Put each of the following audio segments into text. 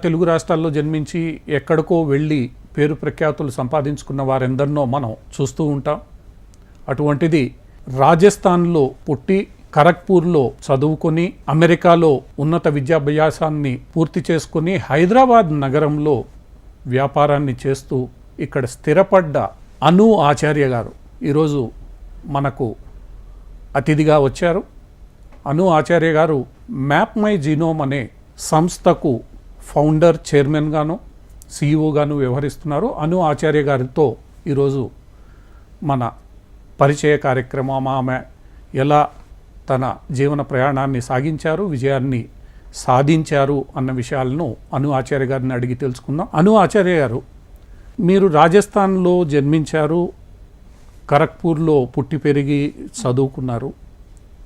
తెలుగు రాష్ట్రాల్లో జన్మించి ఎక్కడికో వెళ్ళి పేరు ప్రఖ్యాతులు సంపాదించుకున్న వారెందరినో మనం చూస్తూ ఉంటాం. అటువంటిది రాజస్థాన్లో పుట్టి ఖరగ్పూర్లో చదువుకొని అమెరికాలో ఉన్నత విద్యాభ్యాసాన్ని పూర్తి చేసుకుని హైదరాబాద్ నగరంలో వ్యాపారాన్ని చేస్తూ ఇక్కడ స్థిరపడ్డ అను ఆచార్య గారు ఈరోజు మనకు అతిథిగా వచ్చారు. అను ఆచార్య గారు మ్యాప్మైజినోమ్ అనే సంస్థకు ఫౌండర్, చైర్మన్ గాను CEO గాను వ్యవహరిస్తున్నారు. అను ఆచార్య గారితో ఈరోజు మన పరిచయ కార్యక్రమం, ఆమె ఎలా తన జీవన ప్రయాణాన్ని సాగించారు, విజయాన్ని సాధించారు అన్న విషయాలను అను ఆచార్య గారిని అడిగి తెలుసుకుందాం. అను ఆచార్య గారు, మీరు రాజస్థాన్లో జన్మించారు, ఖరగ్పూర్లో పుట్టి పెరిగి చదువుకున్నారు.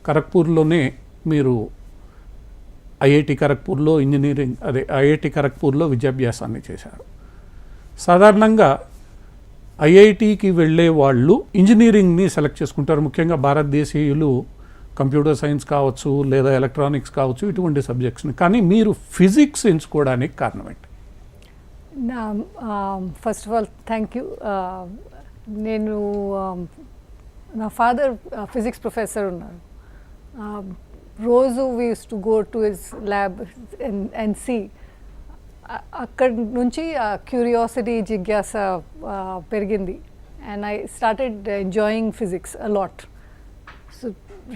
ఖరగ్పూర్లోనే మీరు ఐఐటి ఖరగ్పూర్లో ఐఐటి ఖరగ్పూర్లో విద్యాభ్యాసాన్ని చేశారు. సాధారణంగా ఐఐటికి వెళ్ళే వాళ్ళు ఇంజనీరింగ్ని సెలెక్ట్ చేసుకుంటారు. ముఖ్యంగా భారతదేశీయులు కంప్యూటర్ సైన్స్ కావచ్చు లేదా ఎలక్ట్రానిక్స్ కావచ్చు, ఇటువంటి సబ్జెక్ట్స్ని. కానీ మీరు ఫిజిక్స్ ఎంచుకోవడానికి కారణం ఏంటి? First of all thank you. నేను నా ఫాదర్ ఫిజిక్స్ ప్రొఫెసర్ ఉన్నారు. రోజు we use to go to his lab and see. అక్కడి నుంచి క్యూరియాసిటీ, జిజ్ఞాస పెరిగింది. And I started enjoying physics a lot. So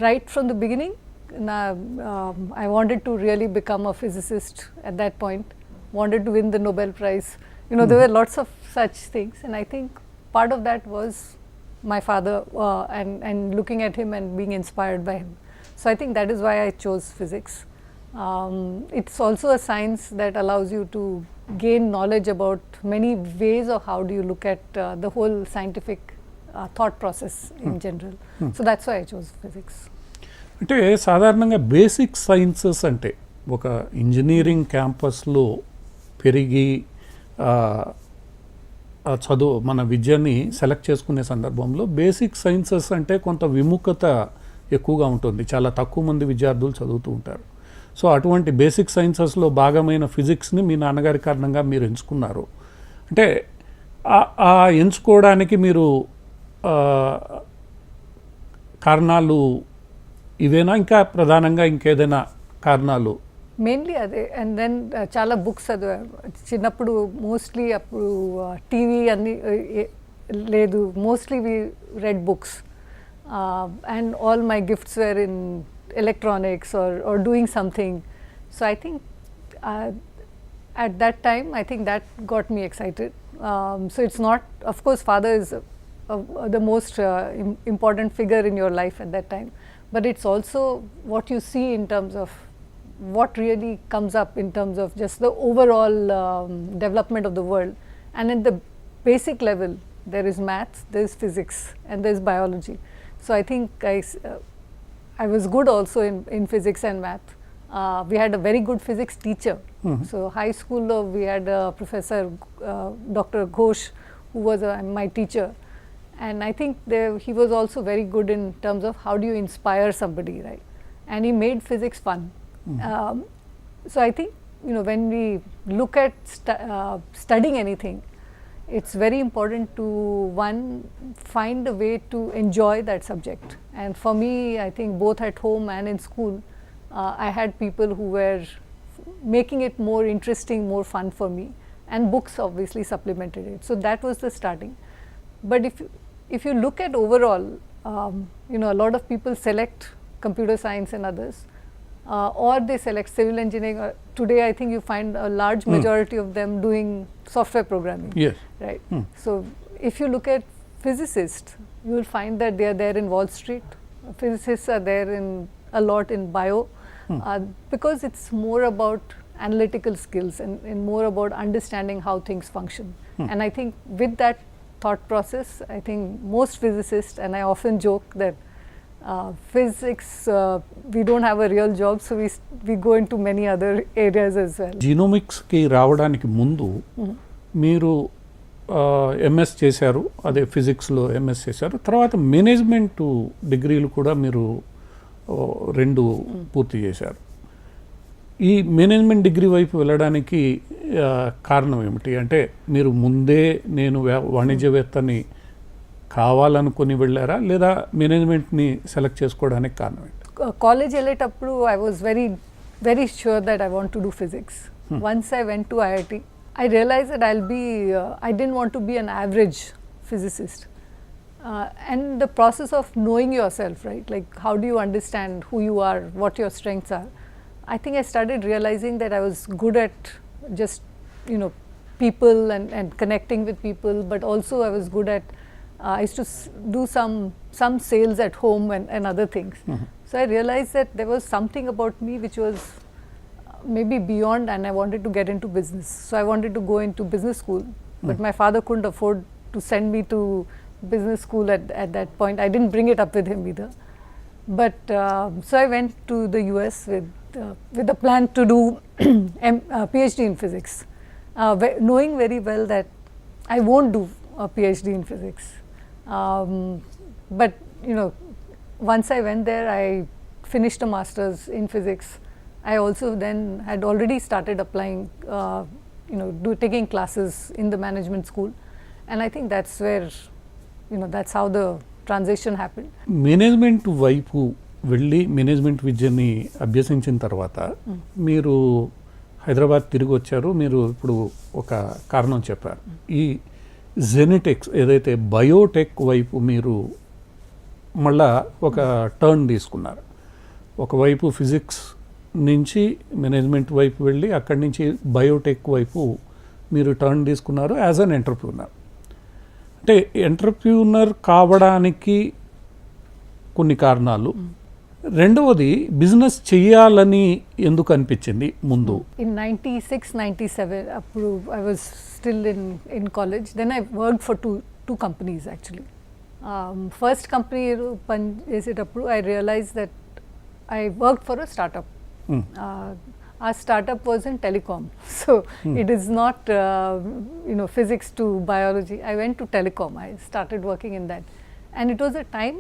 right from the beginning I wanted to really become a physicist at that point, wanted to win the Nobel Prize. You know, there were lots of such things, and I think part of that was my father and looking at him and being inspired by him. So I think that is why I chose physics. It's also a science that allows you to gain knowledge about many ways of how do you look at the whole scientific thought process in general. So that's why I chose physics. అంటే సాధారణంగా basic sciences అంటే ఒక engineering క్యాంపస్లో పెరిగి చదువు మన విద్యని select చేసుకునే సందర్భంలో బేసిక్ సైన్సెస్ అంటే కొంత విముఖత ఎక్కువగా ఉంటుంది. చాలా తక్కువ మంది విద్యార్థులు చదువుతూ ఉంటారు. సో అటువంటి బేసిక్ సైన్సెస్లో భాగమైన ఫిజిక్స్ని మీ నాన్నగారి కారణంగా మీరు ఎంచుకున్నారు. అంటే ఆ ఎంచుకోవడానికి మీరు కారణాలు ఇవేనా, ఇంకా ప్రధానంగా ఇంకేదైనా కారణాలు? మెయిన్లీ అదే. అండ్ దెన్ చాలా బుక్స్ చదివాను చిన్నప్పుడు. మోస్ట్లీ అప్పుడు టీవీ అన్నీ లేదు. Mostly we read books and all my gifts were in electronics or doing something. So I think at that time, I think that got me excited. So it's not, of course, father is the most important figure in your life at that time, but it's also what you see in terms of what really comes up in terms of just the overall development of the world. And at the basic level, there is maths, there is physics, and there is biology. So I think I was good also in physics and math. We had a very good physics teacher. So high school we had a professor, Dr. Ghosh, who was my teacher. And I think he was also very good in terms of how do you inspire somebody, right? And he made physics fun. So I think, you know, when we look at studying anything, it's very important to find a way to enjoy that subject. And for me, I think both at home and in school, I had people who were making it more interesting, more fun for me, and books obviously supplemented it. So that was the starting. But if you look at overall, you know, a lot of people select computer science and others, or they select civil engineering. Today I think you find a large majority of them doing software programming. Yes. Right. So if you look at physicists, you will find that they are there in Wall Street. Physicists are there a lot in bio, because it's more about analytical skills and more about understanding how things function. And I think with that thought process, I think most physicists, and I often joke that physics, we don't have a real job, so we go into many other areas as well. Genomics కి రావడానికి ముందు మీరు MS చేశారు, అదే ఫిజిక్స్లో MS చేశారు. తర్వాత management డిగ్రీలు కూడా మీరు 2 పూర్తి చేశారు. ఈ మేనేజ్మెంట్ డిగ్రీ వైపు వెళ్ళడానికి కారణం ఏమిటి? అంటే మీరు ముందే నేను వాణిజ్యవేత్తని కావాలనుకుని వెళ్ళారా, లేదా మేనేజ్మెంట్ని సెలెక్ట్ చేసుకోవడానికి కారణం ఏంటి? కాలేజ్ వెళ్ళేటప్పుడు I was very sure that I want to do physics. Once I went to IIT, I realized that I didn't want to be an average physicist. And the process of knowing yourself, right? Like, how do you understand who you are, what your strengths are? I think I started realizing that I was good at just, people and connecting with people, but also I was good at, I used to do some sales at home and other things. So I realized that there was something about me which was maybe beyond, and I wanted to get into business. So I wanted to go into business school, but my father couldn't afford to send me to business school at that point. I didn't bring it up with him either. But so I went to the US with a plan to do PhD in physics, knowing very well that I won't do a PhD in physics. But once I went there, I finished a master's in physics. I also then had already started applying, taking classes in the management school, and I think that's where, that's how the transition happened. Management వైపు వెళ్ళి management విద్యని అభ్యసించిన తర్వాత మీరు హైదరాబాద్ తిరిగి వచ్చారు. మీరు ఇప్పుడు ఒక కారణం చెప్పారు. ఈ జెనెటిక్స్ ఏదైతే బయోటెక్ వైపు మీరు మళ్ళా ఒక టర్న్ తీసుకున్నారు. ఒకవైపు ఫిజిక్స్ నుంచి మేనేజ్మెంట్ వైపు వెళ్ళి అక్కడి నుంచి బయోటెక్ వైపు మీరు టర్న్ తీసుకున్నారు యాజ్ అన్ ఎంటర్ప్రూనర్. అంటే ఎంటర్ప్రూనర్ కావడానికి కొన్ని కారణాలు, రెండవది బిజినెస్ చెయ్యాలని ఎందుకు అనిపించింది ముందు? In 96, 97, అప్పుడు I was still in college. Then I worked for two companies actually. First company పని చేసేటప్పుడు I realized that I worked for a startup. Our startup was in telecom, so it is not physics to biology. I went to telecom. I started working in that, and it was a time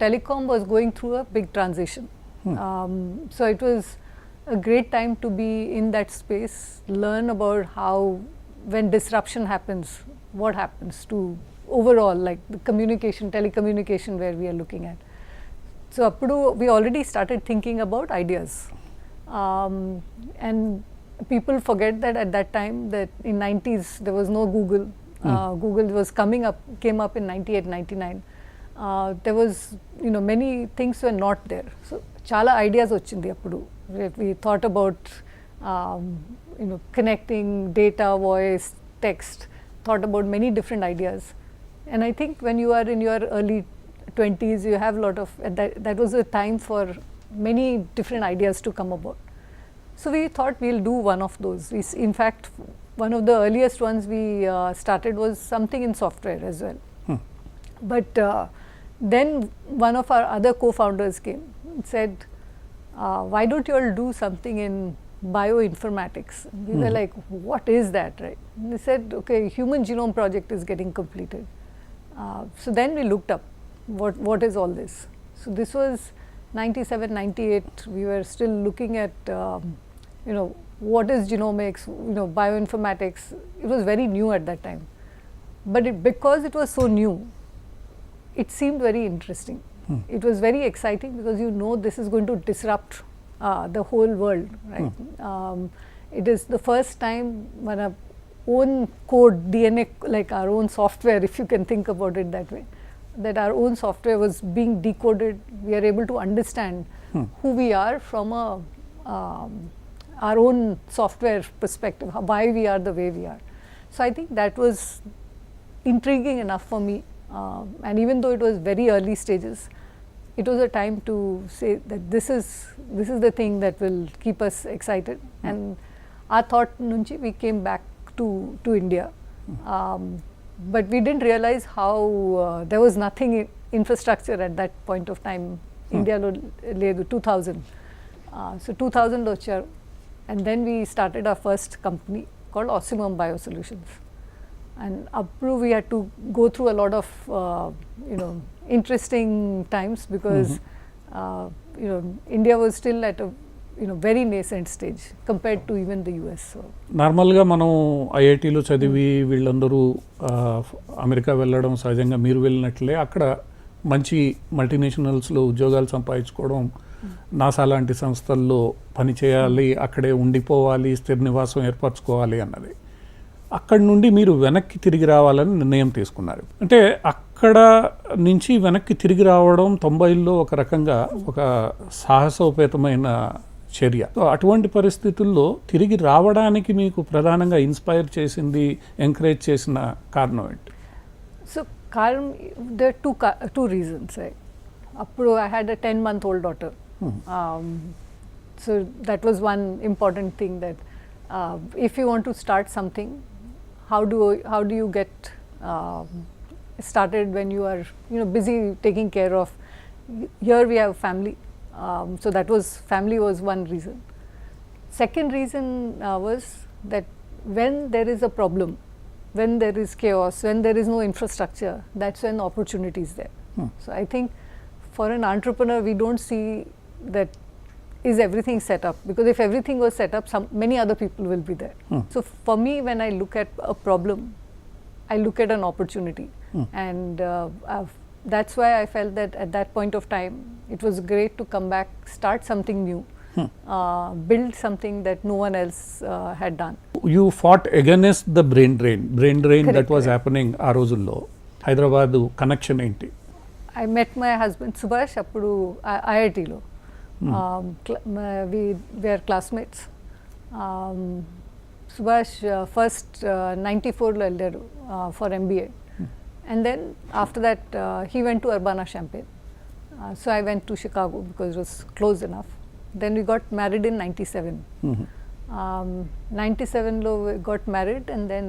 telecom was going through a big transition. So it was a great time to be in that space, learn about how when disruption happens, what happens to overall, like the telecommunication where we are looking at. So appudu we already started thinking about ideas. And people forget that at that time, that in 90s there was no Google. Google came up in 98, 99. There was, many things were not there. So chala ideas ochindi appudu. We thought about, connecting data, voice, text, thought about many different ideas. And I think when you are in your early 20s, you have a lot of, that was a time for many different ideas to come about. So we thought we'll do one of those. In fact, one of the earliest ones we started was something in software as well. But then one of our other co-founders came and said, why don't you all do something in bioinformatics? We were like, what is that, right? And they said, okay, Human Genome Project is getting completed. So then we looked up, what is all this? So this was 97, 98. We were still looking at, what is genomics, bioinformatics. It was very new at that time. But because it was so new, it seemed very interesting. It was very exciting because this is going to disrupt the whole world, right? It is the first time when our own code, DNA, like our own software, if you can think about it that way, that our own software was being decoded. We are able to understand who we are from our own software perspective, why we are the way we are. So I think that was intriguing enough for me. And even though it was very early stages, it was a time to say that this is the thing that will keep us excited. And our thought nunchi we came back to India. But we didn't realize how there was nothing infrastructure at that point of time. India lo ledu 2000. So 2000 lo vacharu, and then we started our first company called Optimum Biosolutions. And appu we had to go through a lot of interesting times because India was still at a very nascent stage compared to even the US. So నార్మల్గా మనం ఐఐటీలో చదివి వీళ్ళందరూ America వెళ్ళడం సహజంగా మీరు వెళ్ళినట్లే అక్కడ మంచి మల్టీనేషనల్స్లో ఉద్యోగాలు సంపాదించుకోవడం, నాసా లాంటి సంస్థల్లో పనిచేయాలి, అక్కడే ఉండిపోవాలి, స్థిర నివాసం ఏర్పరచుకోవాలి అన్నది. అక్కడి నుండి మీరు వెనక్కి తిరిగి రావాలని నిర్ణయం తీసుకున్నారు. అంటే అక్కడ నుంచి వెనక్కి తిరిగి రావడం 90ల్లో ఒక రకంగా ఒక సాహసోపేతమైన చర్య. సో అటువంటి పరిస్థితుల్లో తిరిగి రావడానికి మీకు ప్రధానంగా ఇన్స్పైర్ చేసింది, ఎంకరేజ్ చేసిన కారణం ఏంటి? So, Karam, there are two reasons. Right? Appudu I had a 10-month-old daughter. So that was one important thing, that if you want to start something, how do you get started when you are busy taking care of. Here we have family. So that was, family was one reason. Second reason was that when there is a problem, when there is chaos, when there is no infrastructure, that's when opportunity is there. So I think for an entrepreneur, we don't see that is everything set up, because if everything was set up, many other people will be there. So for me, when I look at a problem, I look at an opportunity. And that's why I felt that at that point of time, it was great to come back, start something new, build something that no one else had done. You fought against the brain drain Correct, that was happening ఆ రోజుల్లో. Hyderabad connection ఏంటి? I met my husband Subhash appudu IIT lo. We were classmates. Subhash first 94 lo elleru for MBA. And then after that he went to Urbana-Champaign. So I went to Chicago because it was close enough. Then we got married in 97. 97 lo we got married, and then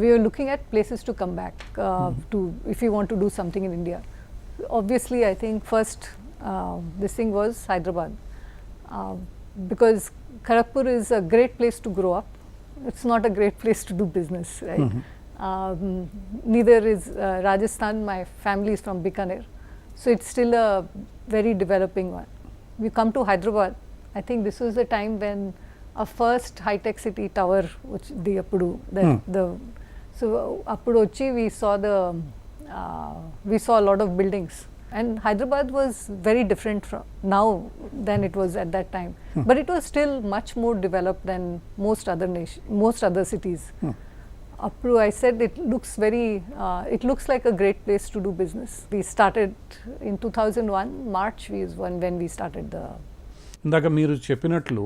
we were looking at places to come back to if we want to do something in India. Obviously, I think first this thing was Hyderabad, because Kharagpur is a great place to grow up. It's not a great place to do business, right? Neither is Rajasthan. My family is from Bikaner, so it's still a very developing one. We come to Hyderabad. I think this was the time when our first high-tech city tower, which the Appudu, so Appudu Ochi, we saw a lot of buildings, and Hyderabad was very different from now than it was at that time. But it was still much more developed than most other cities. Appudu, I said it looks like a great place to do business. We started in 2001, March is when we started the. ఇందాక మీరు చెప్పినట్లు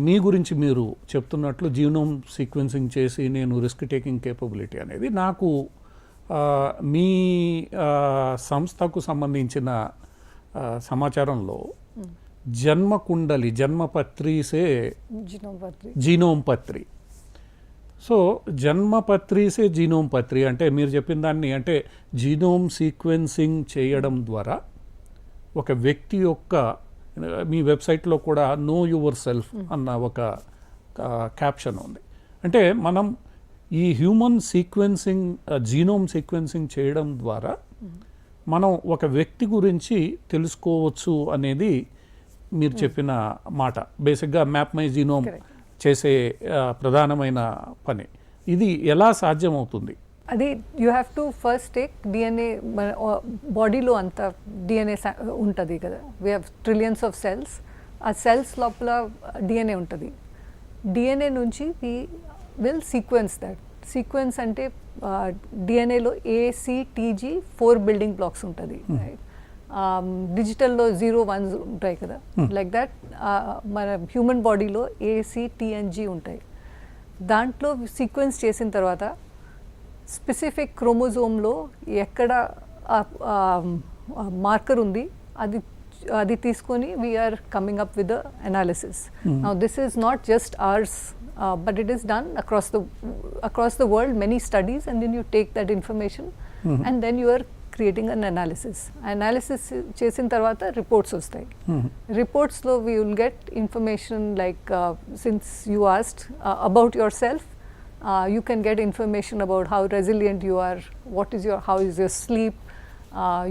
మీ గురించి మీరు చెప్తున్నట్లు genome sequencing చేసి నేను risk taking capability అనేది నాకు మీ సంస్థకు సంబంధించిన సమాచారంలో జన్మకుండలి జన్మపత్రీసే జీనోమ్ పత్రి. సో జన్మపత్రీసే జీనోమ్ పత్రి అంటే మీరు చెప్పిన దాన్ని, అంటే జీనోమ్ సీక్వెన్సింగ్ చేయడం ద్వారా ఒక వ్యక్తి యొక్క, మీ వెబ్సైట్లో కూడా నో యువర్ సెల్ఫ్ అన్న ఒక క్యాప్షన్ ఉంది. అంటే మనం ఈ హ్యూమన్ సీక్వెన్సింగ్, జీనోమ్ సీక్వెన్సింగ్ చేయడం ద్వారా మనం ఒక వ్యక్తి గురించి తెలుసుకోవచ్చు అనేది మీరు చెప్పిన మాట. బేసిక్గా మ్యాప్మైజీనోమ్ చేసే ప్రధానమైన పని. ఇది ఎలా సాధ్యమవుతుంది? అది you have to first take DNA. బాడీలో అంతా డిఎన్ఏ ఉంటుంది కదా, we have trillions of cells. ఆ సెల్స్ లోపల డిఎన్ఏ ఉంటుంది. డిఎన్ఏ నుంచి we will sequence that. Sequence అంటే డిఎన్ఏలో ACTG 4 బిల్డింగ్ బ్లాక్స్ ఉంటుంది. డిజిటల్లో 0 1s ఉంటాయి కదా, లైక్ దట్ మన హ్యూమన్ బాడీలో ACTNG ఉంటాయి. దాంట్లో సీక్వెన్స్ చేసిన తర్వాత స్పెసిఫిక్ క్రోమోజోమ్లో ఎక్కడ మార్కర్ ఉంది అది తీసుకొని we are coming up with the analysis. Now this is not just ours, but it is done across the world, many studies, and then you take that information and then you are creating an analysis chesin tarvata reports vastayi. Reports lo we will get information like since you asked about yourself, you can get information about how resilient you are, how is your sleep,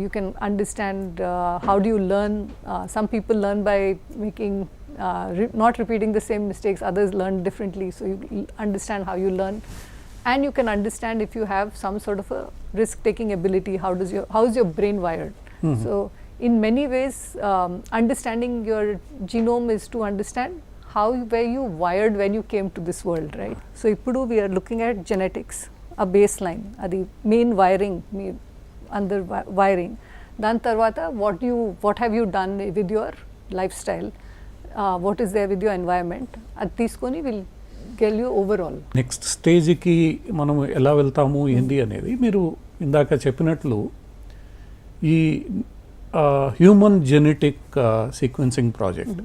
You can understand how do you learn. Some people learn by making, not repeating the same mistakes, others learn differently, so you understand how you learn. And you can understand if you have some sort of a risk-taking ability, how is your brain wired. So in many ways, understanding your genome is to understand how were you wired when you came to this world, right? So ippudu we are looking at genetics, a baseline, adi main wiring, under wiring. Dan tarvata what have you done with your lifestyle, what is there with your environment, adi teeskoni will get you overall. Next స్టేజ్కి మనం ఎలా వెళ్తాము ఏంటి అనేది మీరు ఇందాక చెప్పినట్లు ఈ human genetic sequencing project.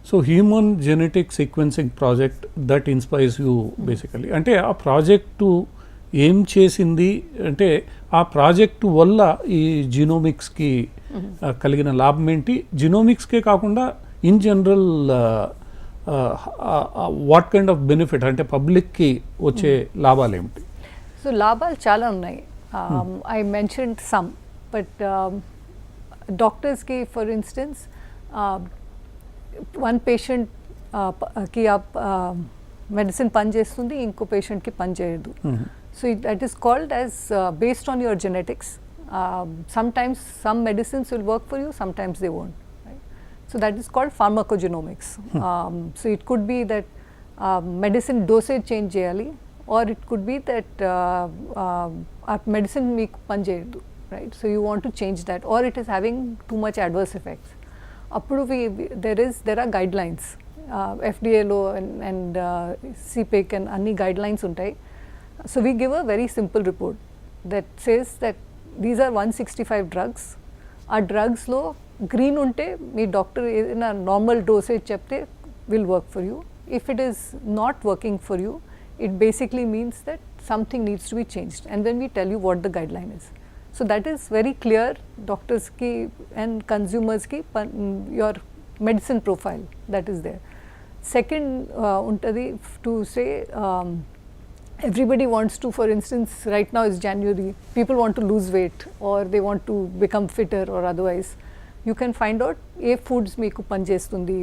So human genetic sequencing project that inspires you basically. అంటే ఆ ప్రాజెక్టు ఏం చేసింది అంటే ఆ ప్రాజెక్టు వల్ల ఈ జీనోమిక్స్కి కలిగిన లాభం ఏంటి, జీనోమిక్స్కే కాకుండా in general what kind of benefit అంటే పబ్లిక్కి వచ్చే లాభాలు ఏమిటి? సో లాభాలు చాలా ఉన్నాయి. ఐ మెన్షన్డ్ సమ్, బట్ డాక్టర్స్కి ఫర్ ఇన్స్టెన్స్ వన్ పేషెంట్కి మెడిసిన్ పనిచేస్తుంది, ఇంకో పేషెంట్కి పనిచేయదు. So that is called as based on your genetics. Sometimes some medicines will work for you, sometimes they won't. Right? So that is called pharmacogenomics. So it could be that medicine dosage change cheyali, or it could be that medicine meeku pani cheyadu, right? So you want to change that, or it is having too much adverse effects. Appudu there are guidelines, FDA lo and CPEC and anni guidelines untai. So we give a very simple report that says that these are 165 drugs. ఆ డ్రగ్స్లో green ఉంటే మీ doctor ఏదైనా normal dosage చెప్తే will work for you. If it is not working for you, it basically means that something needs to be changed, and then we tell you what the guideline is. So that is very clear డాక్టర్స్కి and కన్జ్యూమర్స్కి your medicine profile that is there. Second ఉంటుంది to say everybody wants to, for instance, right now is January, people want to lose weight or they want to become fitter or otherwise. You can find out A foods meeku panchestundi,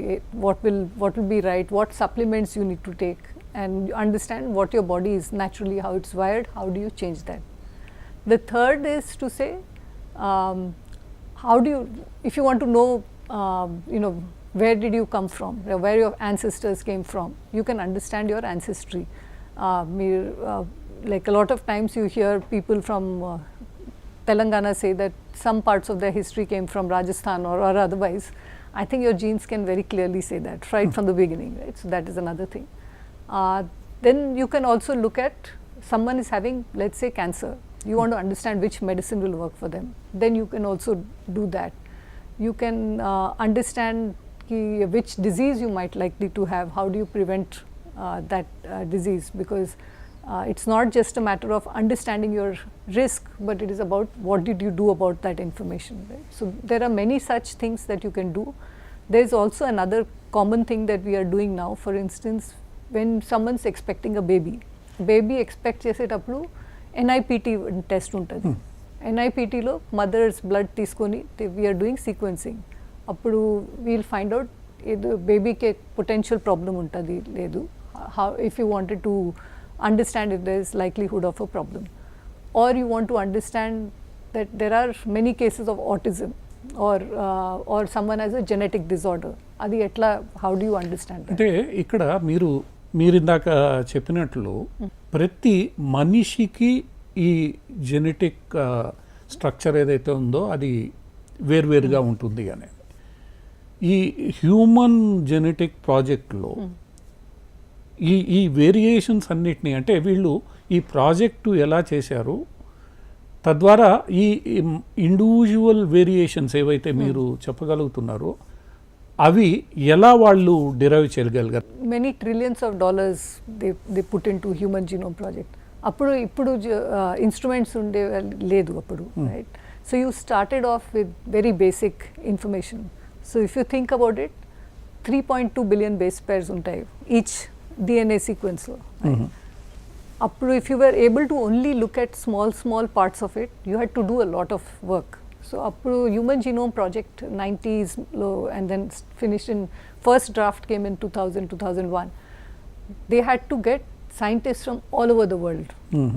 what will be right, what supplements you need to take, and understand what your body is naturally, how it's wired, how do you change that. The third is to say, how do you, if you want to know, where did you come from, where your ancestors came from, you can understand your ancestry. Like a lot of times you hear people from Telangana say that some parts of their history came from Rajasthan or otherwise. I think your genes can very clearly say that right from the beginning, right? So that is another thing. Then you can also look at someone is having, let's say, cancer. You want to understand which medicine will work for them. Then you can also do that. You can understand which disease you might likely to have. How do you prevent that disease, because it's not just a matter of understanding your risk, but it is about what did you do about that information, right? So there are many such things that you can do. There is also another common thing that we are doing now. For instance, when someone's expecting a baby expect చేసేటప్పుడు NIPT test ఉంటుంది. NIPT లో mothers blood తీసుకొని we are doing sequencing. అప్పుడు we'll find out ఏదో బేబీకి potential problem ఉంటుంది లేదు, how if you wanted to understand if there is likelihood of a problem, or you want to understand that there are many cases of autism or someone has a genetic disorder, adi etla, how do you understand that? అంటే ఇక్కడ మీరు ఇందాక చెప్పినట్లు ప్రతి మనిషికి ఈ genetic structure ఏదైతే ఉందో అది వేరువేరుగా ఉంటుంది అనేది. ఈ హ్యూమన్ జెనెటిక్ ప్రాజెక్ట్లో ఈ వేరియేషన్స్ అన్నిటినీ అంటే వీళ్ళు ఈ ప్రాజెక్టు ఎలా చేశారు, తద్వారా ఈ ఇండివిజువల్ వేరియేషన్స్ ఏవైతే మీరు చెప్పగలుగుతున్నారో అవి ఎలా వాళ్ళు డిరైవ్ చేయగలిగారు? Many trillions of dollars they put into human genome project. ఇప్పుడు ఇన్స్ట్రుమెంట్స్ ఉండే లేదు అప్పుడు, right? So you started off with very basic information. So if you think about it, 3.2 billion base pairs ఉంటాయి ఈచ్ DNA సీక్వెన్స్లో. అప్పుడు if you were able to only look at small parts of it, you had to do a lot of work. So అప్పుడు human genome project 90s and then finished in first draft came in 2000 2001. They had to get scientists from all over the world,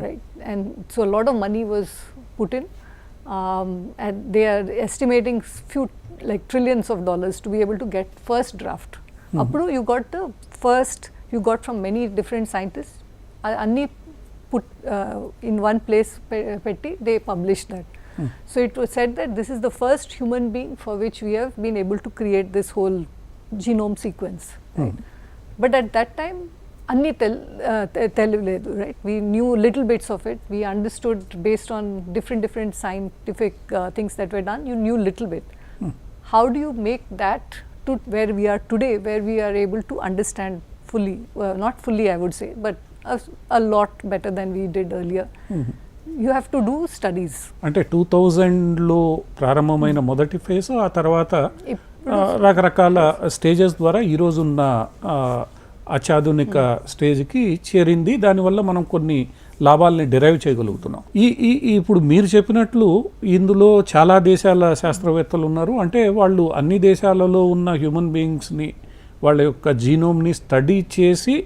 right? And so a lot of money was put in, and they are estimating few like trillions of dollars to be able to get first draft. Appudu you got the first, you got from many different scientists, anni put in one place petti they published that. So it was said that this is the first human being for which we have been able to create this whole genome sequence, right? But at that time anni telledu, right? We knew little bits of it, we understood based on different scientific things that were done, you knew little bit. How do you make that to where we are today, where we are able to understand fully, not fully I would say, but a lot better than we did earlier. You have to do studies. అంటే 2000లో ప్రారంభమైన మొదటి phase, ఆ తర్వాత రకరకాల stages ద్వారా ఈరోజున్న అత్యాధునిక స్టేజ్కి చేరింది. దానివల్ల మనం కొన్ని లాభాలని డిరైవ్ చేయగలుగుతున్నాం. ఇప్పుడు మీరు చెప్పినట్లు ఇందులో చాలా దేశాల శాస్త్రవేత్తలు ఉన్నారు. అంటే వాళ్ళు అన్ని దేశాలలో ఉన్న హ్యూమన్ బీయింగ్స్ని, వాళ్ళ యొక్క జీనోమ్ని స్టడీ చేసి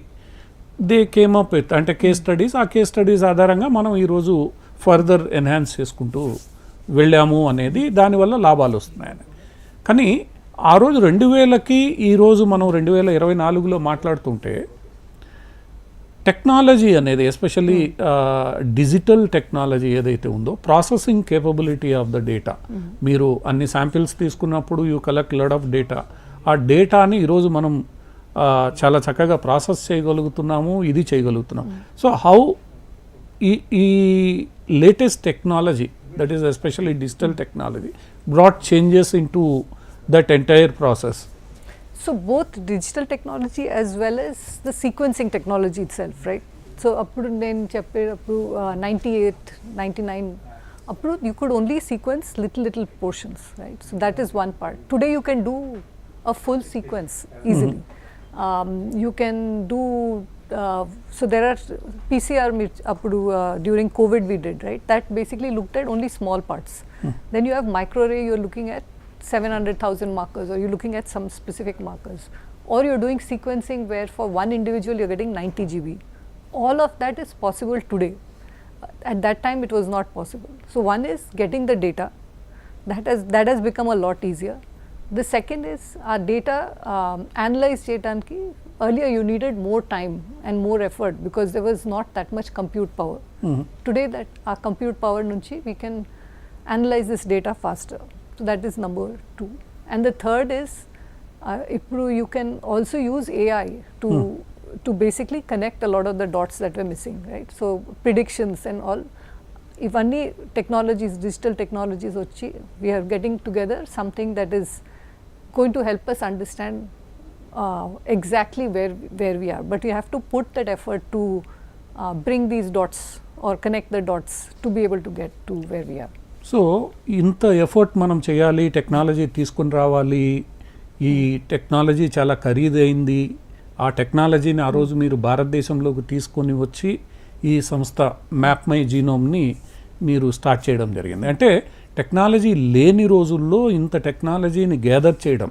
దే కేమ్ అప్ విత్ అంటే కేస్ స్టడీస్. ఆ కేస్ స్టడీస్ ఆధారంగా మనం ఈరోజు ఫర్దర్ ఎన్హాన్స్ చేసుకుంటూ వెళ్ళాము అనేది, దానివల్ల లాభాలు వస్తున్నాయని. కానీ ఆ రోజు 2000కి ఈరోజు మనం 2024లో మాట్లాడుతుంటే టెక్నాలజీ అనేది, ఎస్పెషల్లీ డిజిటల్ టెక్నాలజీ ఏదైతే ఉందో, processing capability of the data, మీరు అన్ని శాంపిల్స్ తీసుకున్నప్పుడు you collect lot of data. ఆ డేటాని ఈరోజు మనం చాలా చక్కగా ప్రాసెస్ చేయగలుగుతున్నాము, ఇది చేయగలుగుతున్నాం. సో హౌ ఈ latest technology, that is especially digital technology, brought changes in to that entire process. So both digital technology as well as the sequencing technology itself, right? So appudu nenu cheppedappudu 98 99 appudu you could only sequence little portions, right? So that is one part. Today you can do a full sequence easily. You can do so there are PCR appudu during COVID we did, right? That basically looked at only small parts. Then you have microarray, you are looking at 700,000 markers, or you're looking at some specific markers, or you're doing sequencing where for one individual you're getting 90 GB. All of that is possible today. At that time it was not possible. So one is getting the data, that has become a lot easier. The second is our data analyze cheyadaniki, earlier you needed more time and more effort because there was not that much compute power. Today that our compute power nunchi we can analyze this data faster. So that is number 2. And the third is you can also use AI to basically connect a lot of the dots that were missing, right? So predictions and all, if only technologies, digital technologies vachi, we are getting together something that is going to help us understand exactly where we are. But we have to put that effort to bring these dots or connect the dots to be able to get to where we are. So ఇంత effort మనం చేయాలి, technology తీసుకుని రావాలి, ఈ technology చాలా ఖరీదైంది. ఆ టెక్నాలజీని ఆ రోజు మీరు భారతదేశంలోకి తీసుకొని వచ్చి ఈ సంస్థ మ్యాప్మైజీనోమ్ని మీరు స్టార్ట్ చేయడం జరిగింది. అంటే టెక్నాలజీ లేని రోజుల్లో ఇంత టెక్నాలజీని గ్యాదర్ చేయడం,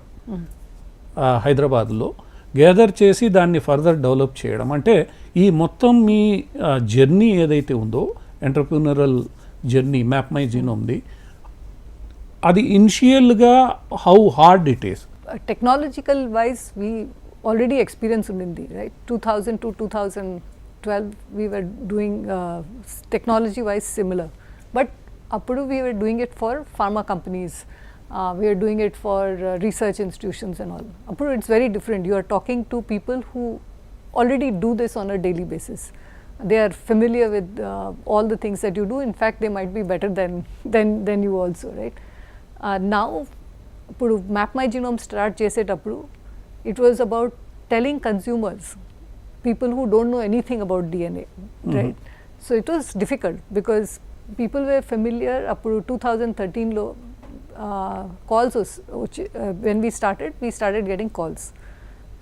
హైదరాబాద్లో గ్యాదర్ చేసి దాన్ని ఫర్దర్ డెవలప్ చేయడం, అంటే ఈ మొత్తం మీ జర్నీ ఏదైతే ఉందో, ఎంటర్ప్రినరల్ జర్నీ మ్యాప్మైజీనోమ్ది, అది ఇనిషియల్గా how hard it is? Technological wise we already experience ఉండింది, right? 2000 to 2012 we were doing technology wise similar, but appudu we were doing it for pharma companies, we are doing it for research institutions and all. Appudu it's very different. You are talking to people who already do this on a daily basis. They are familiar with all the things that you do. In fact, they might be better than you also, right? Now, appudu Mapmygenome start chesetappudu, it was about telling consumers, people who don't know anything about DNA, right? So it was difficult because people were familiar. Appudu 2013 lo calls when we started getting calls.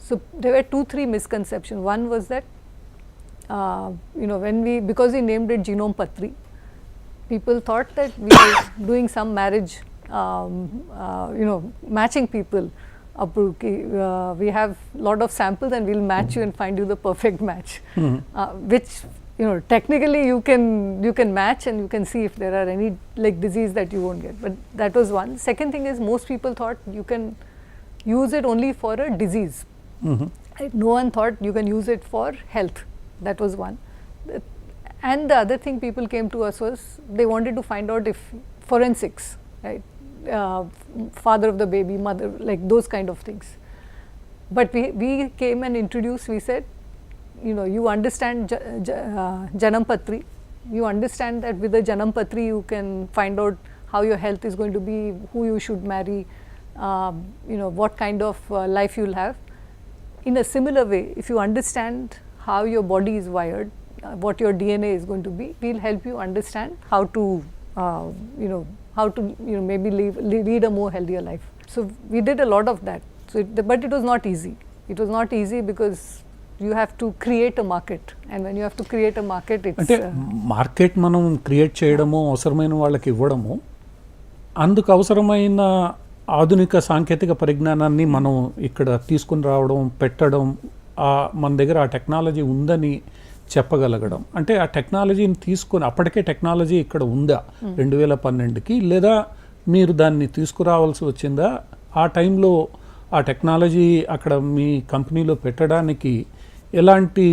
So there were 2-3 misconceptions. One was that because we named it Genome Patri, people thought that we were doing some marriage matching people. We have lot of samples and we'll match you and find you the perfect match, which technically you can match and you can see if there are any like disease that you won't get. But that was one. Second thing is most people thought you can use it only for a disease. Right? No one thought you can use it for health. That was one. And the other thing people came to us was they wanted to find out if forensics, right? Father of the baby, mother, like those kind of things. But we came and introduced, we said, you understand Janampatri. You understand that with the Janampatri you can find out how your health is going to be, who you should marry, what kind of life you'll have. In a similar way, if you understand how your body is wired, what your DNA is going to be, we'll help you understand how to maybe lead a more healthier life. So we did a lot of that. But it was not easy. It was not easy because you have to create a market, and when you have to create a market, it's అంటే market మనం create చేయడము, అవసరమైన వాళ్ళకి ఇవ్వడము, అందుకు అవసరమైన ఆధునిక సాంకేతిక పరిజ్ఞానాన్ని మనం ఇక్కడ తీసుకుని రావడం, పెట్టడం, మన దగ్గర ఆ టెక్నాలజీ ఉందని చెప్పగలగడం. అంటే ఆ టెక్నాలజీని తీసుకొని, అప్పటికే టెక్నాలజీ ఇక్కడ ఉందా 2012కి, లేదా మీరు దాన్ని తీసుకురావాల్సి వచ్చిందా? ఆ టైంలో ఆ టెక్నాలజీ అక్కడ మీ కంపెనీలో పెట్టడానికి ఎలాంటి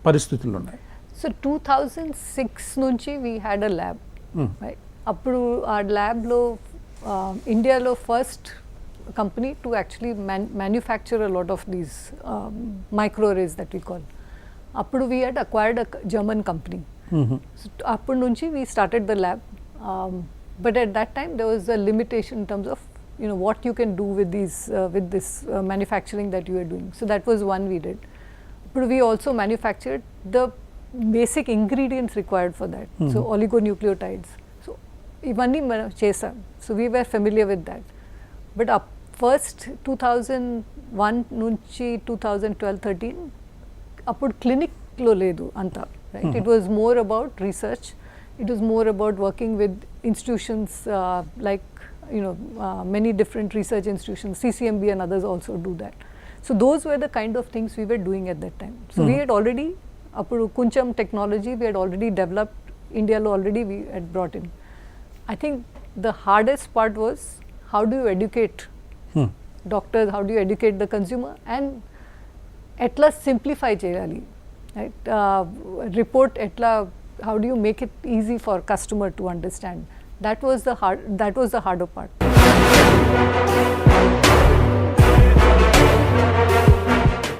పరిస్థితులు ఉన్నాయి? సో 2006 నుంచి we had a lab. Right, అప్పుడు ఆ ల్యాబ్లో ఇండియాలో first company to actually manufacture a lot of these microarrays that we call. Appudu we had acquired a German company. So appudu nunchi we started the lab, but at that time there was a limitation in terms of what you can do with these with this manufacturing that you are doing. So that was one we did. But we also manufactured the basic ingredients required for that. So oligonucleotides. So ivanni chesam. So we were familiar with that. But first 2001 నుంచి 2012-13 అప్పుడు క్లినిక్లో లేదు అంతా, right? It was more about research. It was more about working with institutions like many different research institutions, CCMB and others also do that. So those were the kind of things we were doing at that time. So we had already, appudu kuncham technology we had already developed, India lo already we had brought in. I think the hardest part was how do you educate doctors, how do you educate the consumer, and etla simplify cheyali, right? Report etla, how do you make it easy for customer to understand? That was the harder part.